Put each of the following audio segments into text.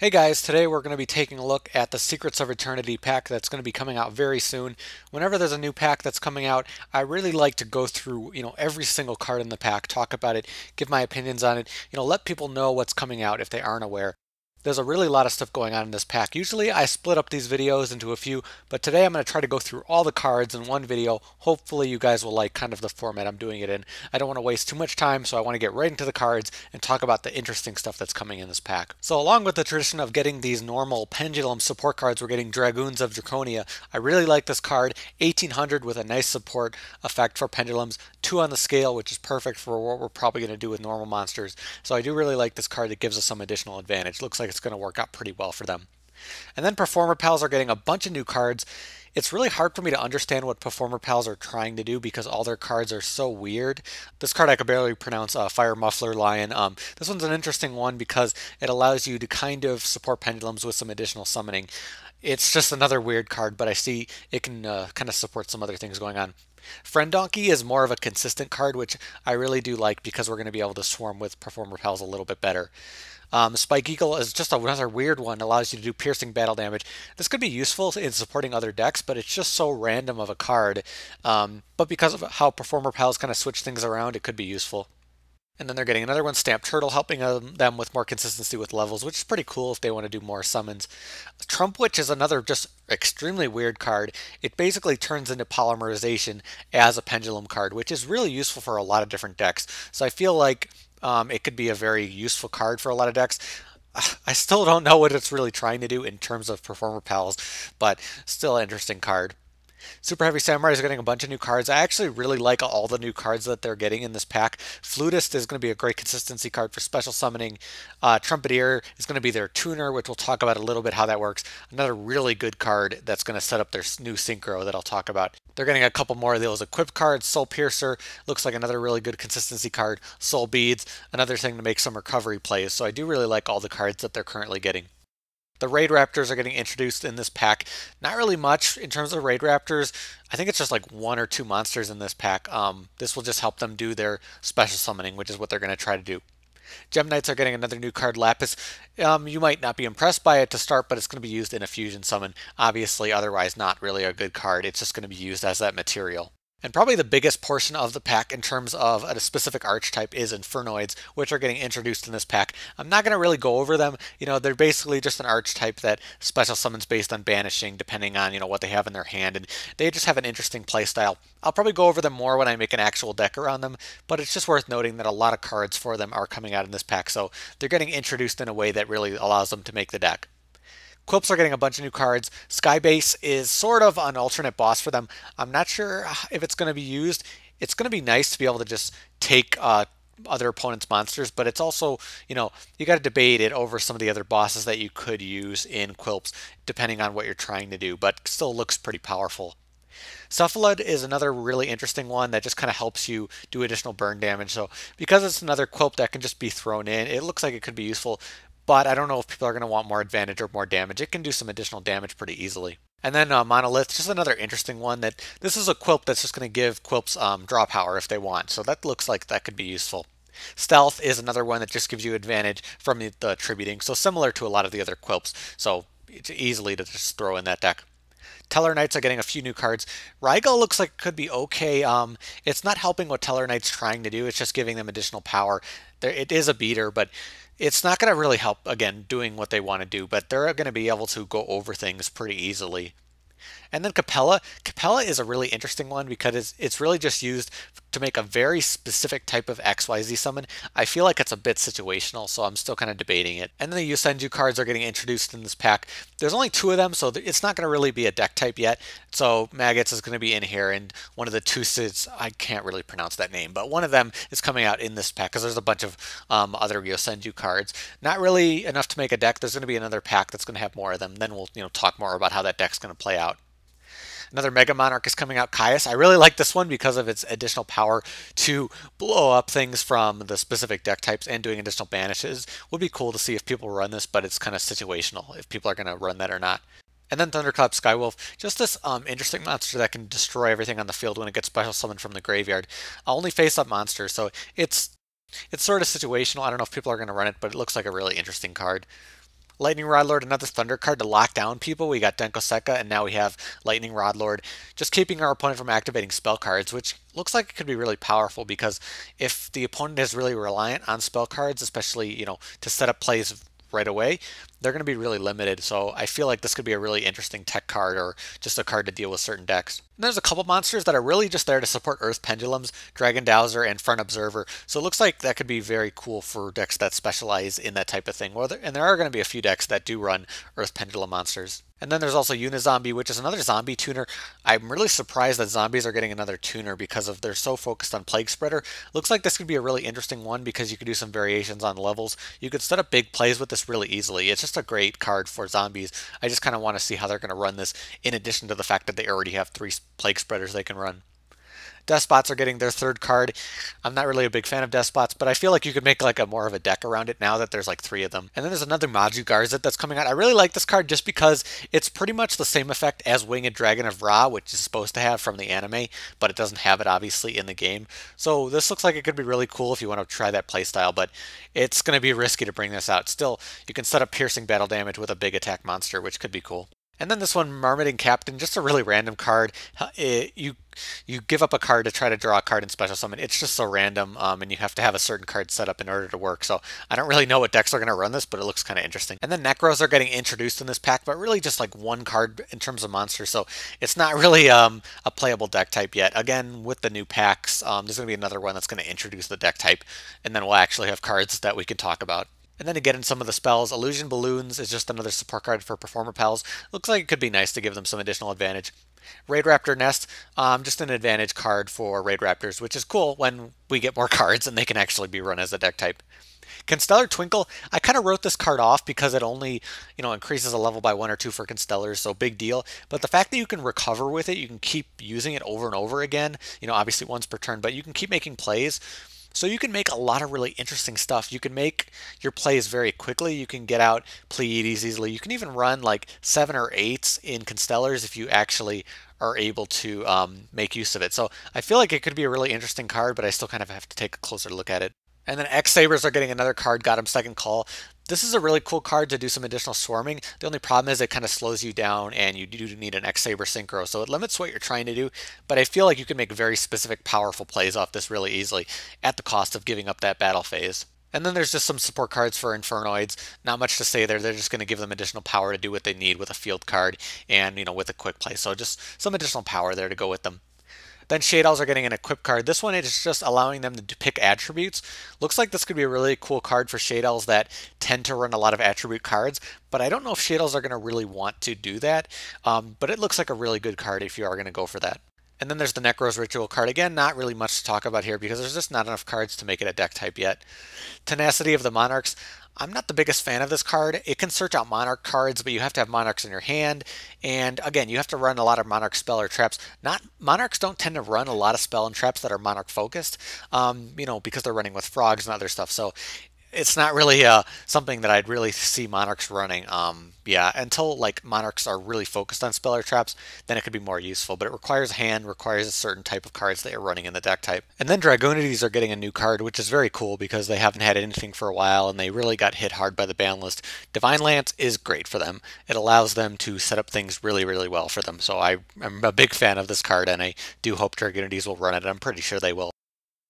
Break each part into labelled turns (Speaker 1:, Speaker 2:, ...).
Speaker 1: Hey guys, today we're going to be taking a look at the Secrets of Eternity pack that's going to be coming out very soon. Whenever there's a new pack that's coming out, I really like to go through, every single card in the pack, talk about it, give my opinions on it, let people know what's coming out if they aren't aware. There's a really lot of stuff going on in this pack. Usually I split up these videos into a few, but today I'm going to try to go through all the cards in one video. Hopefully you guys will like kind of the format I'm doing it in. I don't want to waste too much time, so I want to get right into the cards and talk about the interesting stuff that's coming in this pack. So along with the tradition of getting these normal Pendulum support cards, we're getting Dragoons of Draconia. I really like this card, 1800 with a nice support effect for Pendulums, 2 on the scale, which is perfect for what we're probably going to do with normal monsters. So I do really like this card that gives us some additional advantage. Looks like it's going to work out pretty well for them. And then Performapals are getting a bunch of new cards. It's really hard for me to understand what Performapals are trying to do because all their cards are so weird. This card I could barely pronounce, Fire Mufflerlion. This one's an interesting one because it allows you to kind of support pendulums with some additional summoning. It's just another weird card, but I see it can kind of support some other things going on. Friendonkey is more of a consistent card, which I really do like because we're going to be able to swarm with Performapals a little bit better. Spikeagle is just another weird one, allows you to do piercing battle damage. This could be useful in supporting other decks, but it's just so random of a card. But because of how Performapals kind of switch things around, it could be useful. And then they're getting another one, Stamp Turtle, helping them with more consistency with levels, which is pretty cool if they want to do more summons. Trump Witch is another just extremely weird card. It basically turns into polymerization as a pendulum card, which is really useful for a lot of different decks. So I feel like it could be a very useful card for a lot of decks. I still don't know what it's really trying to do in terms of Performapals, but still an interesting card. Superheavy Samurai is getting a bunch of new cards. I actually really like all the new cards that they're getting in this pack. Flutist is going to be a great consistency card for special summoning. Trumpeteer is going to be their tuner, which we'll talk about a little bit how that works. Another really good card that's going to set up their new synchro that I'll talk about. They're getting a couple more of those equipped cards. Soul Piercer looks like another really good consistency card. Soul Beads, another thing to make some recovery plays. So I do really like all the cards that they're currently getting. The Raidraptors are getting introduced in this pack. Not really much in terms of Raidraptors. I think it's just like 1 or 2 monsters in this pack. This will just help them do their special summoning, which is what they're going to try to do. Gem-Knights are getting another new card, Lapis. You might not be impressed by it to start, but it's going to be used in a fusion summon. Obviously, otherwise not really a good card. It's just going to be used as that material. And probably the biggest portion of the pack in terms of a specific archetype is Infernoids, which are getting introduced in this pack. I'm not going to really go over them. They're basically just an archetype that special summons based on banishing, depending on, what they have in their hand. And they just have an interesting playstyle. I'll probably go over them more when I make an actual deck around them, but it's just worth noting that a lot of cards for them are coming out in this pack. So they're getting introduced in a way that really allows them to make the deck. Qliphorts are getting a bunch of new cards. Skybase is sort of an alternate boss for them. I'm not sure if it's going to be used. It's going to be nice to be able to just take other opponents' monsters, but it's also, you got to debate it over some of the other bosses that you could use in Qliphorts, depending on what you're trying to do, but still looks pretty powerful. Cephalopod is another really interesting one that just kind of helps you do additional burn damage. So because it's another Qliphort that can just be thrown in, it looks like it could be useful, but I don't know if people are going to want more advantage or more damage. It can do some additional damage pretty easily. And then Monolith, just another interesting one that this is a Qliphort that's just going to give Qliphorts draw power if they want. So that looks like that could be useful. Stealth is another one that just gives you advantage from the attributing. So similar to a lot of the other Qliphorts. So it's easily to just throw in that deck. Satellarknights are getting a few new cards. Rigel looks like it could be okay. It's not helping what Satellarknight's trying to do. It's just giving them additional power. It is a beater, but it's not going to really help, again, doing what they want to do. But they're going to be able to go over things pretty easily. And then Capella. Capella is a really interesting one because it's really just used to make a very specific type of XYZ summon. I feel like it's a bit situational, so I'm still kind of debating it. And then the Yosenju cards are getting introduced in this pack. There's only 2 of them, so it's not going to really be a deck type yet. So Maggots is going to be in here, and one of the Tusids, I can't really pronounce that name, but one of them is coming out in this pack because there's a bunch of other Yosenju cards. Not really enough to make a deck. There's going to be another pack that's going to have more of them. Then we'll talk more about how that deck's going to play out. Another Mega Monarch is coming out, Caius. I really like this one because of its additional power to blow up things from the specific deck types and doing additional banishes. Would be cool to see if people run this, but it's kind of situational if people are going to run that or not. And then Thunderclap Skywolf, just this interesting monster that can destroy everything on the field when it gets special summoned from the graveyard. I'll only face up monsters, so it's sort of situational. I don't know if people are going to run it, but it looks like a really interesting card. Lightning Rod Lord, another Thunder card to lock down people. We got Denkoseka, and now we have Lightning Rod Lord, just keeping our opponent from activating spell cards, which looks like it could be really powerful because if the opponent is really reliant on spell cards, especially, to set up plays right away, they're going to be really limited. So I feel like this could be a really interesting tech card or just a card to deal with certain decks. And there's a couple monsters that are really just there to support Earth Pendulums, Dragon Dowser, and Front Observer. So it looks like that could be very cool for decks that specialize in that type of thing. And there are going to be a few decks that do run Earth Pendulum monsters. And then there's also Unizombie, which is another zombie tuner. I'm really surprised that zombies are getting another tuner because of they're so focused on Plague Spreader. Looks like this could be a really interesting one because you could do some variations on levels. You could set up big plays with this really easily. It's just a great card for zombies. I just kind of want to see how they're going to run this in addition to the fact that they already have 3 Plague Spreaders they can run. Despots are getting their 3rd card. I'm not really a big fan of Despots, but I feel like you could make like a more of a deck around it now that there's like 3 of them. And then there's another Maju Garzet that's coming out. I really like this card just because it's pretty much the same effect as Winged Dragon of Ra, which is supposed to have from the anime, but it doesn't have it obviously in the game. So this looks like it could be really cool if you want to try that playstyle, but it's going to be risky to bring this out. Still, you can set up piercing battle damage with a big attack monster, which could be cool. And then this one, Marmoting Captain, just a really random card. You give up a card to try to draw a card in Special Summon. It's just so random, and you have to have a certain card set up in order to work. So I don't really know what decks are going to run this, but it looks kind of interesting. And then Nekroz are getting introduced in this pack, but really just like 1 card in terms of monsters. So it's not really a playable deck type yet. Again, with the new packs, there's going to be another one that's going to introduce the deck type, and then we'll actually have cards that we can talk about. And then to get in some of the spells, Illusion Balloons is just another support card for Performapals. Looks like it could be nice to give them some additional advantage. Raidraptor Nest, just an advantage card for Raidraptors, which is cool when we get more cards and they can actually be run as a deck type. Constellar Twinkle, I kind of wrote this card off because it only, increases a level by 1 or 2 for Constellars, so big deal. But the fact that you can recover with it, you can keep using it over and over again, obviously once per turn, but you can keep making plays. So you can make a lot of really interesting stuff. You can make your plays very quickly. You can get out Pleiades easily. You can even run like 7 or 8s in Constellars if you actually are able to make use of it. So I feel like it could be a really interesting card, but I still kind of have to take a closer look at it. And then X-Sabers are getting another card, got him Second Call. This is a really cool card to do some additional swarming. The only problem is it kind of slows you down and you do need an X-Saber Synchro, so it limits what you're trying to do, but I feel like you can make very specific, powerful plays off this really easily at the cost of giving up that battle phase. And then there's just some support cards for Infernoids. Not much to say there. They're just going to give them additional power to do what they need with a field card and, with a quick play. So just some additional power there to go with them. Then Shade Owls are getting an Equip card. This one is just allowing them to pick attributes. Looks like this could be a really cool card for Shade Owls that tend to run a lot of attribute cards, but I don't know if Shade Owls are going to really want to do that. But it looks like a really good card if you are going to go for that. And then there's the Nekroz Ritual card. Again, not really much to talk about here because there's just not enough cards to make it a deck type yet. Tenacity of the Monarchs. I'm not the biggest fan of this card. It can search out Monarch cards, but you have to have Monarchs in your hand. And again, you have to run a lot of Monarch spell or traps. Monarchs don't tend to run a lot of spell and traps that are Monarch focused, because they're running with frogs and other stuff. So it's not really something that I'd really see Monarchs running. Until like Monarchs are really focused on spell or traps, then it could be more useful. But it requires a hand, requires a certain type of cards that you're running in the deck type. And then Dragonides are getting a new card, which is very cool because they haven't had anything for a while and they really got hit hard by the ban list. Divine Lance is great for them. It allows them to set up things really, really well for them. So I'm a big fan of this card and I do hope Dragonides will run it. I'm pretty sure they will.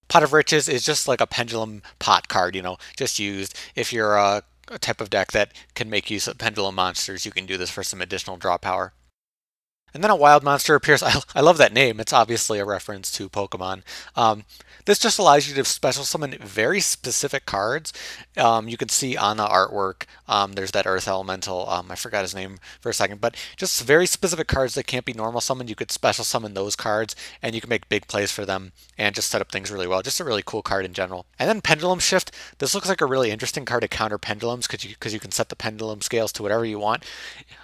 Speaker 1: Pot of Riches is just like a pendulum pot card, just used. If you're a type of deck that can make use of pendulum monsters, you can do this for some additional draw power. And then a wild monster appears. I love that name. It's obviously a reference to Pokemon. This just allows you to special summon very specific cards. You can see on the artwork, there's that Earth Elemental. I forgot his name for a second, but just very specific cards that can't be normal summoned. You could special summon those cards, and you can make big plays for them and just set up things really well. Just a really cool card in general. And then Pendulum Shift. This looks like a really interesting card to counter pendulums because you can set the pendulum scales to whatever you want.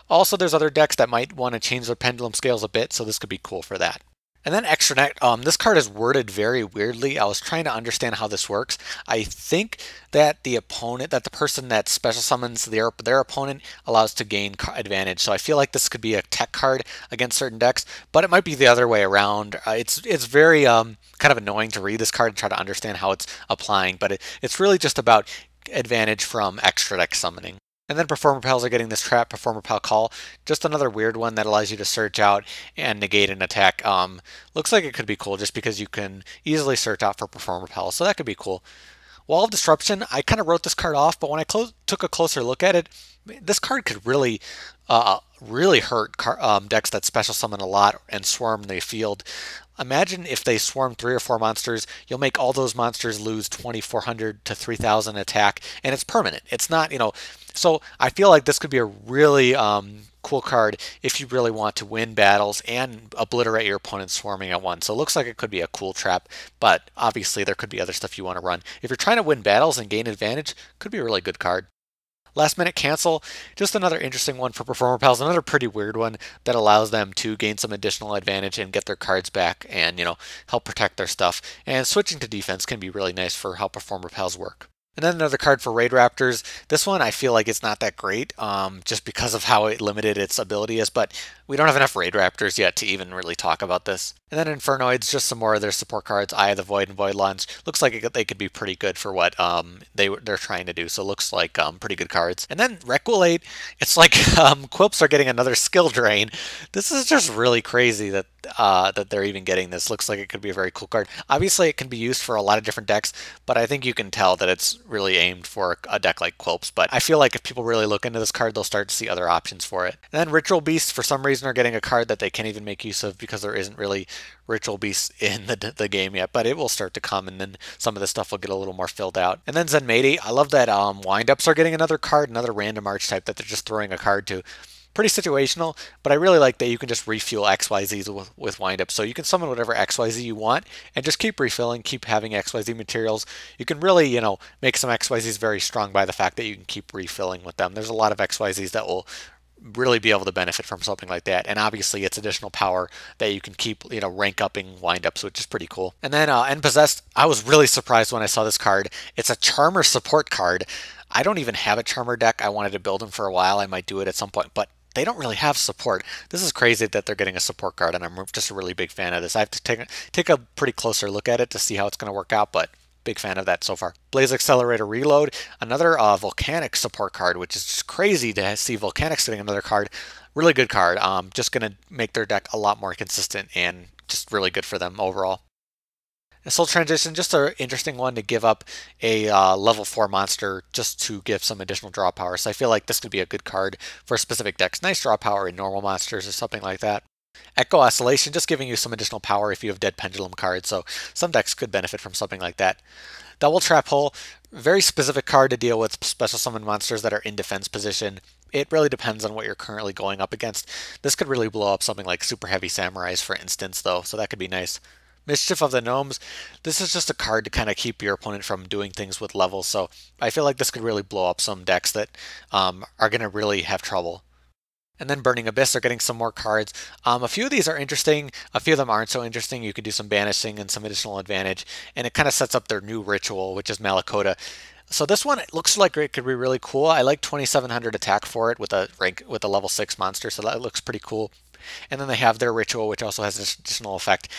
Speaker 1: Also, there's other decks that might want to change their pendulum scales a bit, so this could be cool for that. And then Extranet, this card is worded very weirdly. I was trying to understand how this works. I think that the person that special summons their opponent allows to gain advantage. So I feel like this could be a tech card against certain decks, but it might be the other way around. It's very kind of annoying to read this card and try to understand how it's applying, but it's really just about advantage from extra deck summoning. And then Performapals are getting this trap, Performapal Call. Just another weird one that allows you to search out and negate an attack. Looks like it could be cool just because you can easily search out for Performapal, so that could be cool. Wall of Disruption, I kind of wrote this card off, but when I took a closer look at it, this card could really, really hurt decks that special summon a lot and swarm the field. Imagine if they swarm 3 or 4 monsters, you'll make all those monsters lose 2,400 to 3,000 attack, and it's permanent. It's not, so I feel like this could be a really cool card if you really want to win battles and obliterate your opponent's swarming at once. So it looks like it could be a cool trap, but obviously there could be other stuff you want to run. If you're trying to win battles and gain advantage, could be a really good card. Last minute cancel, just another interesting one for Performapals, another pretty weird one that allows them to gain some additional advantage and get their cards back and, help protect their stuff. And switching to defense can be really nice for how Performapals work. And then another card for Raidraptors. This one I feel like it's not that great, just because of how limited its ability is, but we don't have enough Raidraptors yet to even really talk about this. And then Infernoids, just some more of their support cards, Eye of the Void and Void Launch. Looks like they could be pretty good for what they're trying to do, so looks like pretty good cards. And then Requilate, it's like Quilps are getting another skill drain. This is just really crazy that they're even getting this. Looks like it could be a very cool card. Obviously it can be used for a lot of different decks, but I think you can tell that it's really aimed for a deck like Quilps. But I feel like if people really look into this card, they'll start to see other options for it. And then Ritual Beasts, for some reason, are getting a card that they can't even make use of because there isn't really Ritual Beasts in the game yet, but it will start to come, and then some of the stuff will get a little more filled out. And then Zenmaity, I love that Windups are getting another card, another random archetype that they're just throwing a card to. Pretty situational, but I really like that you can just refuel XYZs with Windup. So you can summon whatever XYZ you want and just keep refilling, keep having XYZ materials. You can really, make some XYZs very strong by the fact that you can keep refilling with them. There's a lot of XYZs that will really be able to benefit from something like that, and obviously it's additional power that you can keep rank upping windups, which is pretty cool. And then Possessed, I was really surprised when I saw this card. It's a Charmer support card. I don't even have a Charmer deck. I wanted to build them for a while. I might do it at some point, but they don't really have support. This is crazy that they're getting a support card, and I'm just a really big fan of this. I have to take a pretty closer look at it to see how it's going to work out, but big fan of that so far. Blaze Accelerator Reload, another Volcanic support card, which is just crazy to see Volcanic getting another card. Really good card. Just going to make their deck a lot more consistent and just really good for them overall. Soul Transition, just an interesting one to give up a level 4 monster just to give some additional draw power. So I feel like this could be a good card for specific decks. Nice draw power in normal monsters or something like that. Echo Oscillation, just giving you some additional power if you have Dead Pendulum cards. So some decks could benefit from something like that. Double Trap Hole, very specific card to deal with special summon monsters that are in defense position. It really depends on what you're currently going up against. This could really blow up something like Superheavy Samurais, for instance, though, so that could be nice. Mischief of the Gnomes, this is just a card to kind of keep your opponent from doing things with levels, so I feel like this could really blow up some decks that are going to really have trouble. And then Burning Abyss are getting some more cards. A few of these are interesting, a few of them aren't so interesting. You could do some banishing and some additional advantage, and it kind of sets up their new ritual, which is Malakota. So this one, it looks like it could be really cool. I like 2,700 attack for it with a level 6 monster, so that looks pretty cool. And then they have their ritual, which also has this additional effect.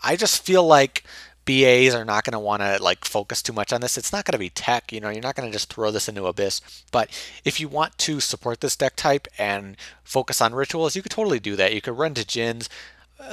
Speaker 1: I just feel like BAs are not going to want to focus too much on this. It's not going to be tech, you're not going to just throw this into Abyss. But if you want to support this deck type and focus on rituals, you could totally do that. You could run to Djinns.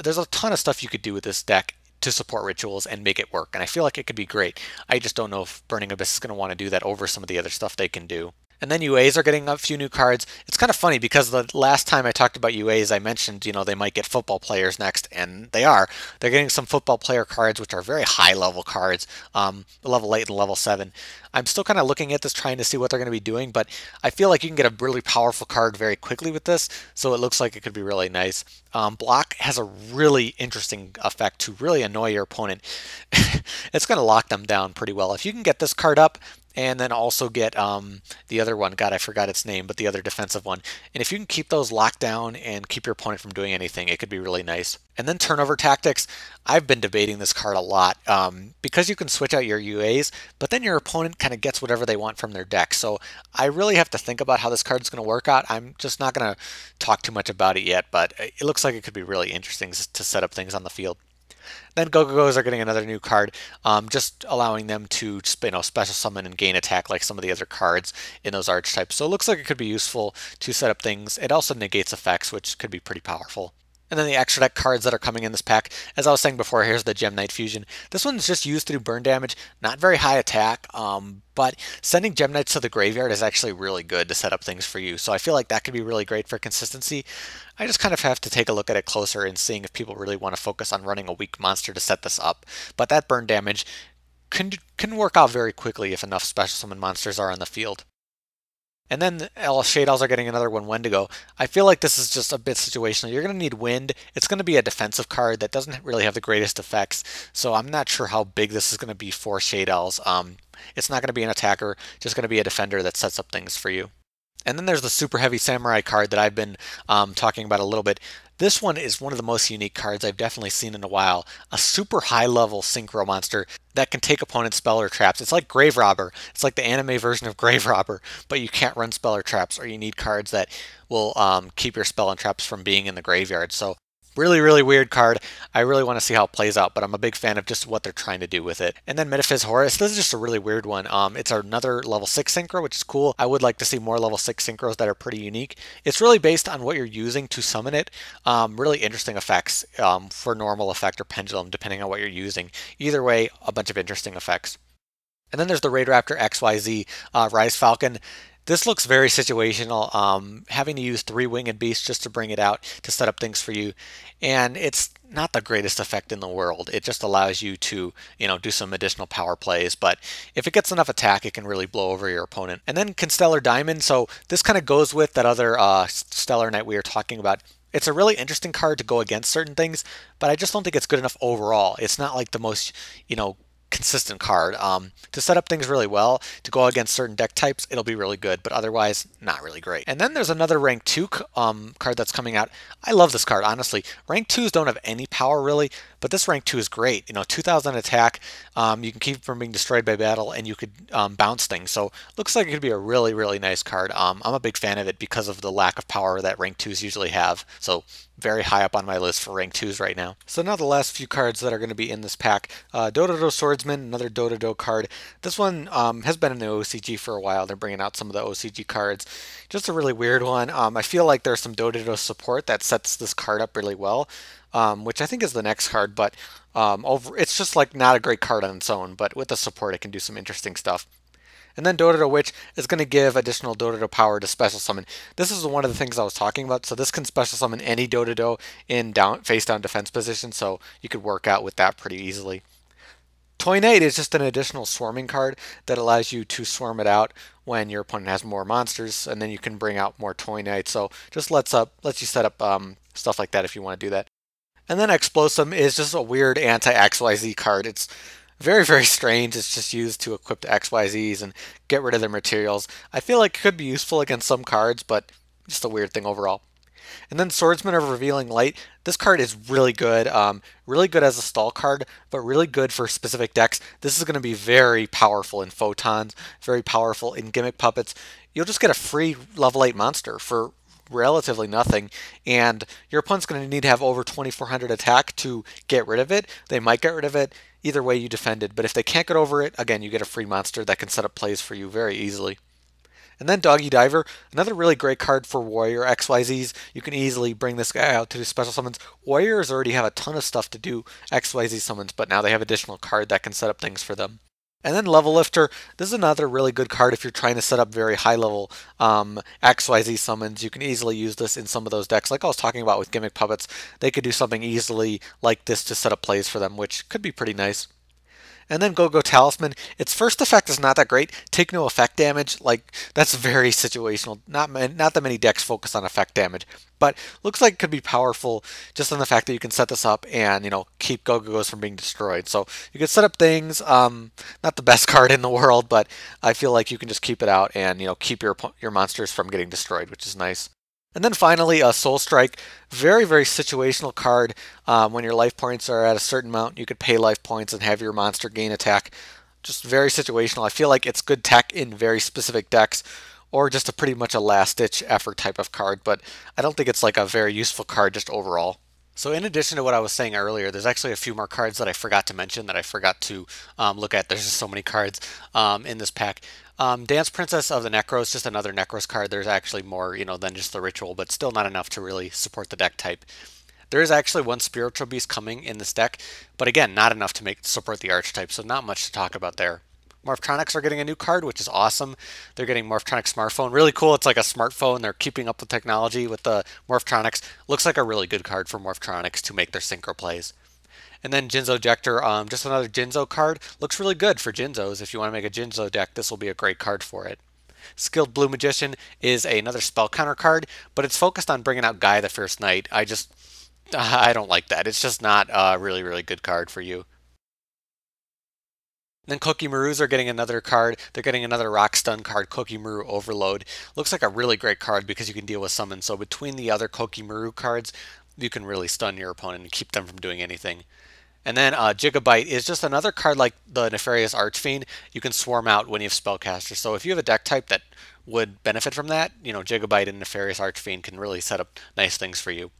Speaker 1: There's a ton of stuff you could do with this deck to support rituals and make it work. And I feel like it could be great. I just don't know if Burning Abyss is going to want to do that over some of the other stuff they can do. And then UAs are getting a few new cards. It's kind of funny because the last time I talked about UAs, I mentioned, they might get football players next, and they are. They're getting some football player cards, which are very high-level cards, level 8 and level 7. I'm still kind of looking at this, trying to see what they're going to be doing, but I feel like you can get a really powerful card very quickly with this, so it looks like it could be really nice. Block has a really interesting effect to really annoy your opponent. It's going to lock them down pretty well. If you can get this card up, and then also get the other one, God, I forgot its name, but the other defensive one. And if you can keep those locked down and keep your opponent from doing anything, it could be really nice. And then Turnover Tactics, I've been debating this card a lot because you can switch out your UAs, but then your opponent kind of gets whatever they want from their deck. So I really have to think about how this card is going to work out. I'm just not going to talk too much about it yet, but it looks like it could be really interesting to set up things on the field. Then Go-Go-Go's are getting another new card, just allowing them to special summon and gain attack like some of the other cards in those archetypes. So it looks like it could be useful to set up things. It also negates effects, which could be pretty powerful. And then the extra deck cards that are coming in this pack, as I was saying before, here's the Gem-Knight Fusion. This one's just used to do burn damage, not very high attack, but sending Gem-Knights to the graveyard is actually really good to set up things for you. So I feel like that could be really great for consistency. I just kind of have to take a look at it closer and seeing if people really want to focus on running a weak monster to set this up. But that burn damage can work out very quickly if enough special summon monsters are on the field. And then Shade Owls are getting another one, Wendigo. I feel like this is just a bit situational. You're going to need Wind. It's going to be a defensive card that doesn't really have the greatest effects, so I'm not sure how big this is going to be for Shade Owls. It's not going to be an attacker, just going to be a defender that sets up things for you. And then there's the Superheavy Samurai card that I've been talking about a little bit. This one is one of the most unique cards I've definitely seen in a while. A super high level synchro monster that can take opponent's spell or traps. It's like Grave Robber. It's like the anime version of Grave Robber, but you can't run spell or traps, or you need cards that will keep your spell and traps from being in the graveyard. So really, really weird card. I really want to see how it plays out, but I'm a big fan of just what they're trying to do with it. And then Metaphys Horus, this is just a really weird one. It's another level 6 synchro, which is cool. I would like to see more level 6 synchros that are pretty unique. It's really based on what you're using to summon it. Really interesting effects for normal effect or pendulum, depending on what you're using. Either way, a bunch of interesting effects. And then there's the Raidraptor XYZ Rise Falcon. This looks very situational, having to use 3 Winged Beasts just to bring it out to set up things for you. And it's not the greatest effect in the world. It just allows you to, do some additional power plays. But if it gets enough attack, it can really blow over your opponent. And then Constellar Diamond. So this kind of goes with that other Stellar Knight we were talking about. It's a really interesting card to go against certain things, but I just don't think it's good enough overall. It's not like the most, consistent card. To set up things really well, to go against certain deck types, it'll be really good, but otherwise, not really great. And then there's another rank 2 card that's coming out. I love this card, honestly. Rank 2s don't have any power, really, but this rank 2 is great. 2000 attack, you can keep it from being destroyed by battle, and you could bounce things. So looks like it could be a really, really nice card. I'm a big fan of it because of the lack of power that rank 2s usually have. So very high up on my list for rank 2s right now. So now the last few cards that are going to be in this pack. Dododo Swordsman, another Dododo card. This one has been in the OCG for a while. They're bringing out some of the OCG cards. Just a really weird one. I feel like there's some Dododo support that sets this card up really well, which I think is the next card, but it's just like not a great card on its own, but with the support it can do some interesting stuff. And then Dododo Witch is going to give additional Dododo power to special summon. This is one of the things I was talking about. So this can special summon any Dododo in face down defense position, so you could work out with that pretty easily. Toy Knight is just an additional swarming card that allows you to swarm it out when your opponent has more monsters, and then you can bring out more Toy Knights. So just lets you set up stuff like that if you want to do that. And then Explosum is just a weird anti-XYZ card. It's very, very strange. It's just used to equip the XYZs and get rid of their materials. I feel like it could be useful against some cards, but just a weird thing overall. And then Swordsman of Revealing Light. This card is really good as a stall card, but really good for specific decks. This is going to be very powerful in Photons, very powerful in Gimmick Puppets. You'll just get a free level 8 monster for relatively nothing, and your opponent's going to need to have over 2400 attack to get rid of it. They might get rid of it. Either way, you defended, but if they can't get over it, again, you get a free monster that can set up plays for you very easily. And then Doggy Diver, another really great card for Warrior XYZs. You can easily bring this guy out to do special summons. Warriors already have a ton of stuff to do XYZ summons, but now they have additional card that can set up things for them. And then Level Lifter, this is another really good card if you're trying to set up very high level XYZ summons. You can easily use this in some of those decks. Like I was talking about with Gimmick Puppets, they could do something easily like this to set up plays for them, which could be pretty nice. And then Go-Go Talisman, its first effect is not that great. Take no effect damage, that's very situational. Not that many decks focus on effect damage, but looks like it could be powerful just on the fact that you can set this up and, keep Go-Go-Go's from being destroyed. So you can set up things, not the best card in the world, but I feel like you can just keep it out and, keep your monsters from getting destroyed, which is nice. And then finally, Soul Strike, very, very situational card. When your life points are at a certain amount, you could pay life points and have your monster gain attack. Just very situational. I feel like it's good tech in very specific decks, or just pretty much a last-ditch effort type of card, but I don't think it's like a very useful card just overall. So in addition to what I was saying earlier, there's actually a few more cards that I forgot to mention that I forgot to look at. There's just so many cards in this pack. Dance Princess of the Nekroz, just another Nekroz card. There's actually more, than just the ritual, but still not enough to really support the deck type. There is actually one Spiritual Beast coming in this deck, but again, not enough to support the archetype, so not much to talk about there. Morphtronics are getting a new card, which is awesome. They're getting Morphtronics Smartphone. Really cool. It's like a smartphone. They're keeping up with technology with the Morphtronics. Looks like a really good card for Morphtronics to make their synchro plays. And then Jinzo Ejector, just another Jinzo card. Looks really good for Jinzos. If you want to make a Jinzo deck, this will be a great card for it. Skilled Blue Magician is another spell counter card, but it's focused on bringing out Guy the First Knight. I don't like that. It's just not a really, really good card for you. Then Kokimarus are getting another card. They're getting another Rock Stun card, Kokimaru Overload. Looks like a really great card because you can deal with summon. So between the other Kokimaru cards, you can really stun your opponent and keep them from doing anything. And then Gigabyte is just another card like the Nefarious Archfiend. You can swarm out when you have Spellcaster. So if you have a deck type that would benefit from that, Gigabyte and Nefarious Archfiend can really set up nice things for you.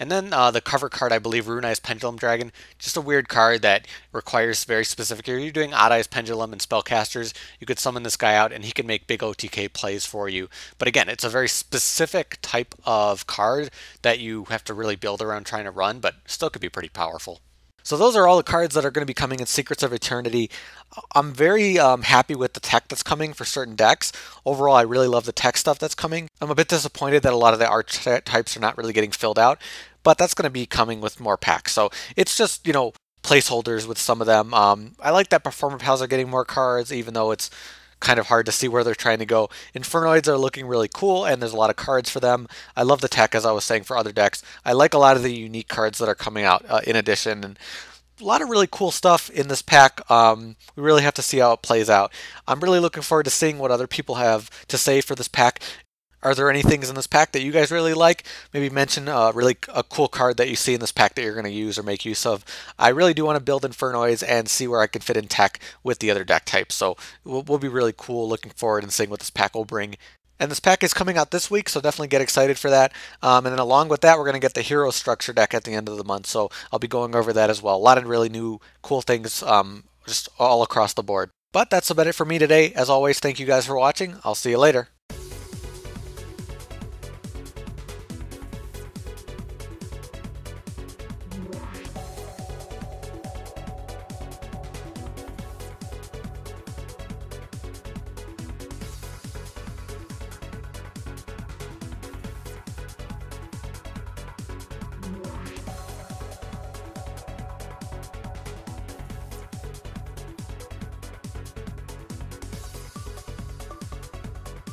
Speaker 1: And then the cover card, I believe, Ruinized Pendulum Dragon. Just a weird card that requires very specific. If you're doing Odd Eyes Pendulum and Spellcasters, you could summon this guy out and he can make big OTK plays for you. But again, it's a very specific type of card that you have to really build around trying to run, but still could be pretty powerful. So those are all the cards that are going to be coming in Secrets of Eternity. I'm very happy with the tech that's coming for certain decks. Overall, I really love the tech stuff that's coming. I'm a bit disappointed that a lot of the archetypes are not really getting filled out, but that's going to be coming with more packs. So it's just, placeholders with some of them. I like that Performapals are getting more cards, even though it's kind of hard to see where they're trying to go. Infernoids are looking really cool, and there's a lot of cards for them. I love the tech, as I was saying, for other decks. I like a lot of the unique cards that are coming out in addition, and a lot of really cool stuff in this pack. We really have to see how it plays out. I'm really looking forward to seeing what other people have to say for this pack. Are there any things in this pack that you guys really like? Maybe mention really a cool card that you see in this pack that you're going to use or make use of. I really do want to build Infernoids and see where I can fit in tech with the other deck types. So we'll be really cool looking forward and seeing what this pack will bring. And this pack is coming out this week, so definitely get excited for that. And then along with that, we're going to get the Hero Structure deck at the end of the month. So I'll be going over that as well. A lot of really new cool things just all across the board. But that's about it for me today. As always, thank you guys for watching. I'll see you later.